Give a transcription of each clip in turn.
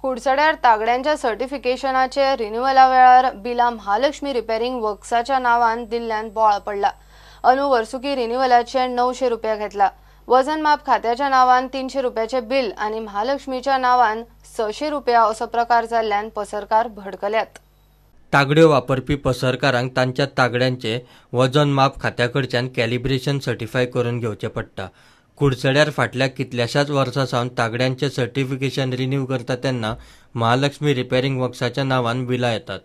कुडचड्यार तागड्यांच्या सर्टिफिकेशनाचे रिन्युअला वेळार बिला महालक्ष्मी रिपेरिंग वर्क्साच्या नावान दिल्ल्यान बोळ पडला। अनु वर्सुकी रिन्युअलाचे 900 रुपया घेतला। वजन माप खात्याच्या नावान 300 रुपयाचे बिल आणि महालक्ष्मीच्या नावान 600 रुपया असो प्रकार जाल्ल्यान पसरकार भडकल्यात। तागड्यो वापरपी पसरकारांक तांच्या तागड्यांचे वजन माप खात्याकडच्यान कॅलिब्रेशन सर्टिफाय करून घेवचे पडटा। कुडचड्यार फाटल्या कितल्याशाच वर्सां सावन तागड्यांचे सर्टिफिकेशन रिन्यू करता तेन्ना महालक्ष्मी रिपेरिंग वर्क्साच्या नावान बिलां येतात।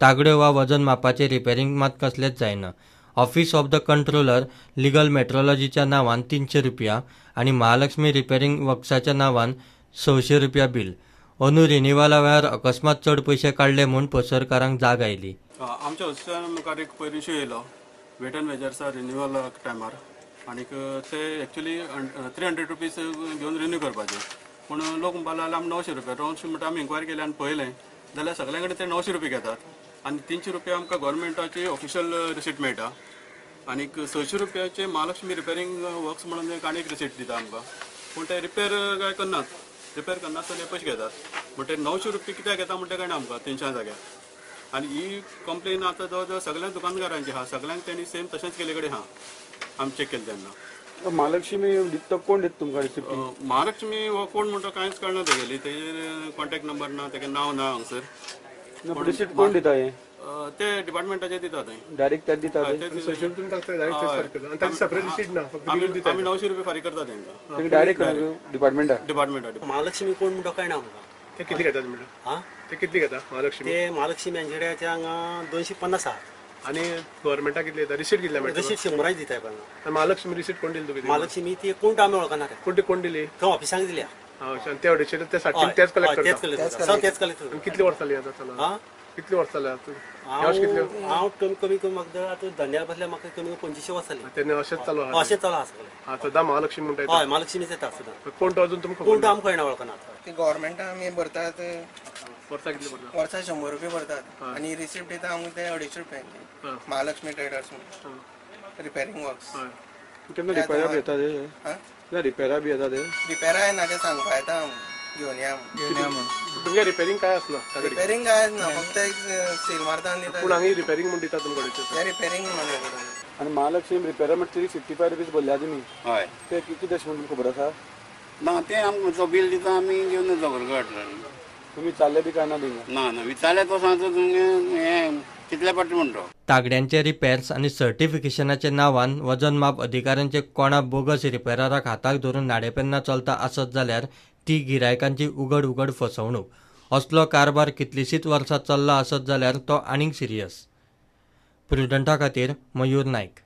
तागड्यो वा वजन मापाचे रिपेरिंग मात कसलेच जायना। Office of the controller legal मेट्रोलॉजीच्या नावान 300 रुपया आणि महालक्ष्मी रिपेरिंग वर्क्साच्या नावान 600 रुपया बिल। अनु रिन्युअला वेळार अकस्मात चड पैसे काढले म्हूण पसरकारांक जाग आयली। आमच्या हॉस्पिटलान म्हाका एक पयलींशे येयलो वेट एंड मेजर्सा रिन्युअल टायमार आनी ते एक्चुअली 300 रुपीज घेवन रिन्यू करपाचे पूण लोक म्हणपाक लागले आमी 900 रुपया रावंड म्हणटा आमी इन्क्वायरी केली आनी पळयलें जाल्यार सगळ्यां कडेन ते 900 रुपया घेतात आनी 300 रुपया आमकां गव्हर्मेंटाची ऑफिशियल रिसीट मेळटा आनी 600 रुपयाचे महालक्ष्मी रिपेरिंग वर्क्स म्हणून एक आनी एक रिसीट दिता आमकां पूण ते रिपेर काय करनात रिपेर करनात ते पयशे घेतात म्हणटा 900 रुपया कित्याक घेता म्हणटा कळना आमकां 300 जाग्यार आनी ही कंप्लेन आतां जवळ जवळ सगळ्या दुकानदारांची आहा सगळ्यांक तेणी सेम तशेंच केले कडेन आहा आमी चेक केलें तेन्ना। महालक्ष्मी दिता कोण दिता तुमकां रिसिप्ट? महालक्ष्मी हो कोण म्हणटा कांयच कळना तेगेली तेजेर कॉन्टॅक्ट नंबर ना तेगे नांव ना हांगसर। रिसिप्ट कोण दिता हे? ते डिपार्टमेंटाचे दितात डायरेक्ट ते दितात। आमी 900 रुपया फारीक करतात तेंकां डायरेक्ट डिपार्टमेंटाक। महालक्ष्मी कोण म्हणटा कळना आमकां ते कितले घेतात म्हणटा? ते कितले घेता महालक्ष्मी? ते महालक्ष्मी एंजिनियराचे हांगा 250 आहा आणि गव्हर्मेंटाक कितले येता? रिसीट कितले मेळटा? रिसीट 100 दिताय पण महालक्ष्मी रिसीट कोण दिली तुका? महालक्ष्मी ती कोण आमी वळखना रे कोण दिली? थंय ऑफिसांक दिल्या ते ऑडिशन ते सर्टिफिकेट तेच कलेक्ट करता? तेच कलेक्ट। कितले वर्सां जाली आतां चला? कितले वर्सां जाली? हांव कमी म्हाका आतां धंद्यार बसल्या म्हाका कमी 25 वर्सां जाली। तेन्ना अशेंच चालू आहा? अशेंच चालू आसा। सद्दां महालक्ष्मी म्हणटा? हय महालक्ष्मीच येता सद्दां। कोण तो अजून तुमकां कोण तो आमकां कळना वळखना। ते गव्हर्मेंटाक आमी भरतात वर्सा कितले भरतात? वर्सा 100 रुपया भरतात आणि रिसिप्ट दिता आमकां ते 250 रुपयांची महालक्ष्मी ट्रेडर्स रिपेरिंग वर्क्स। केन्ना रिपेरा येता ते? रिपेरा बी येता ते? रिपेरा येना ते सांगपा येता घेवन या म्हणून। तुमगे रिपेरिंग काय आसना? रिपेरिंग काय ना फक्त एक सील मारता आनी दिता। पूण हांगा रिपेरिंग म्हण दिता तुमकडे? ते रिपेरिंग म्हणून। आणि महालक्ष्मी रिपेरा म्हणटा 55 रुपीज भरल्या तुमी? हय। ते कितें अशें म्हणून खबर आसा? ना ते आमकां बिल दिता आमी घेवन येता घरकाटल्यान। तुमी चालले बी काय ना थिंगा? ना विचारले तो सांगता तुमगे हे कितले पडटा म्हणटा। तागड्यांचे रिपेर्स आणि सर्टिफिकेशनाचे नावान वजन माप अधिकाऱ्यांचे कोणा बोगस रिपेराराक हाताक धरून नाडेपेन्ना चलता आसत जाल्यार ती गिरायकांची उघड फसवणूक। असलो कारभार कितलीशीच वर्सां चल्ला आसत जाल्यार तो आनीक सिरियस। प्रुडंटा खातीर मयूर नायक।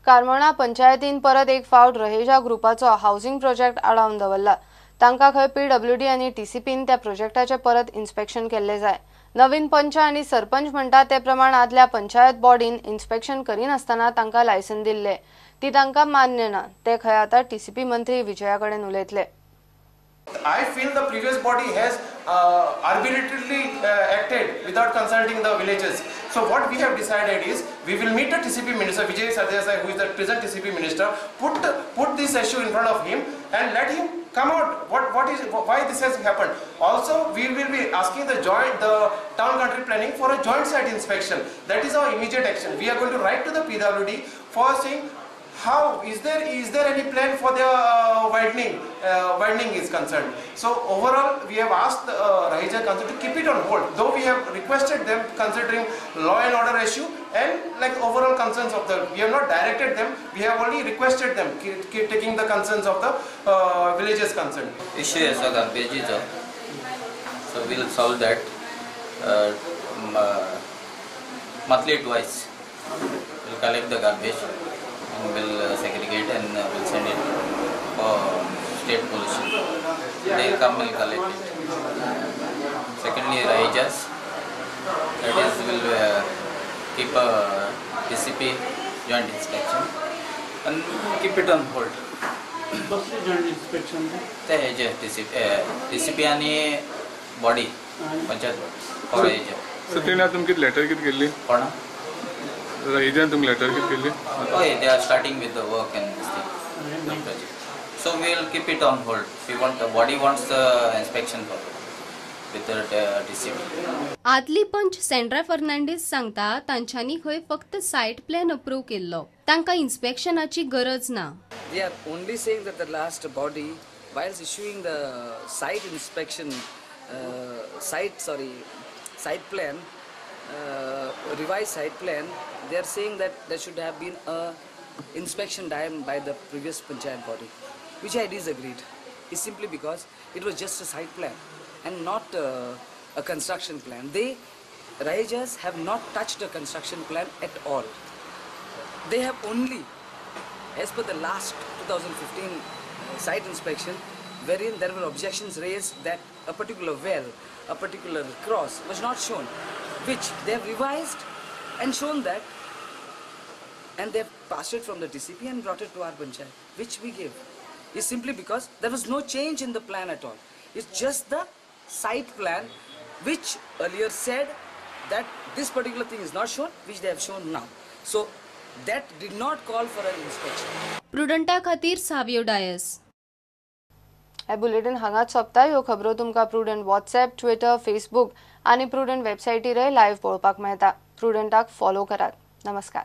कारमणा पंचायतीन परत एक फावट रहेजा ग्रुपाचो हाऊसिंग प्रोजेक्ट आडावन दवरला। तांकां खंय PWD आनी TCPन त्या प्रोजेक्टाचे परत इन्स्पेक्शन केल्ले जाय। नवीन पंच आनी सरपंच म्हणटा ते प्रमाण आदल्या पंचायत बॉडीन इन्स्पेक्शन करिनासतना तांकां लायसन दिल्ले ती तांकां मान्य ना। ते खंय आता TCP मंत्री विजया कडेन उलयतले। I feel the previous body has arbitrarily acted without consulting the villages. So what we have decided is we will meet the TCP minister Vijay Sardesai, who is the present TCP minister, put this issue in front of him and let him come out why this has happened. Also we will be asking the town country planning for a joint site inspection. That is our immediate action. We are going to write to the PWD for saying how is there any plan for the widening is concerned. So overall we have asked Rahija Council to keep it on hold, though we have requested them considering law and order issue and like overall concerns of we have not directed them, we have only requested them taking the concerns of the villages concerned. Issue is a garbage, so we will solve that monthly twice. We will collect the garbage and will segregate and will send it for state pollution. They come and collect it. Secondly, Raijas, that is will keep a TCP joint inspection and keep it on hold. What's the joint inspection? The TCP आणि body panchayat for Raija. So तेना तुमकी letter कित केली? कोणा? Raija तुम letter कित केली? Oh, they are starting with the work and this thing. project. So we will keep it on hold. We want the body wants the inspection for with the TCP. आदली पंच Sandra Fernandes सांगता तांच्यांनी खंय फक्त सायट plan approve केल्लो, तांकां इन्स्पेक्शनाची गरज ना. They are only saying that the last body, while issuing the site inspection, site plan, revised site plan, they are saying that there should have been a inspection done by the previous panchayat body, which I disagreed. It's simply because it was just a site plan and not a construction plan. Rajas have not touched a construction plan at all. They have only, as per the last 2015 site inspection, wherein there were objections raised that a particular well, a particular cross was not shown, which they have revised and shown that, and they have passed it from the TCP and brought it to our panchayat, which we gave. It's simply because there was no change in the plan at all. It's just the site plan, which earlier said that this particular thing is not shown, which they have shown now. So that did not call for an inspection. प्रुडंटा खातीर सावियो डायस. हे bulletin हांगाच सोंपता. ह्यो खबरो तुमकां prudent WhatsApp, Twitter, Facebook आनी prudent वेबसायटीर live पळोवपाक मेळटा. प्रुडंटाक फॉलो करात. नमस्कार.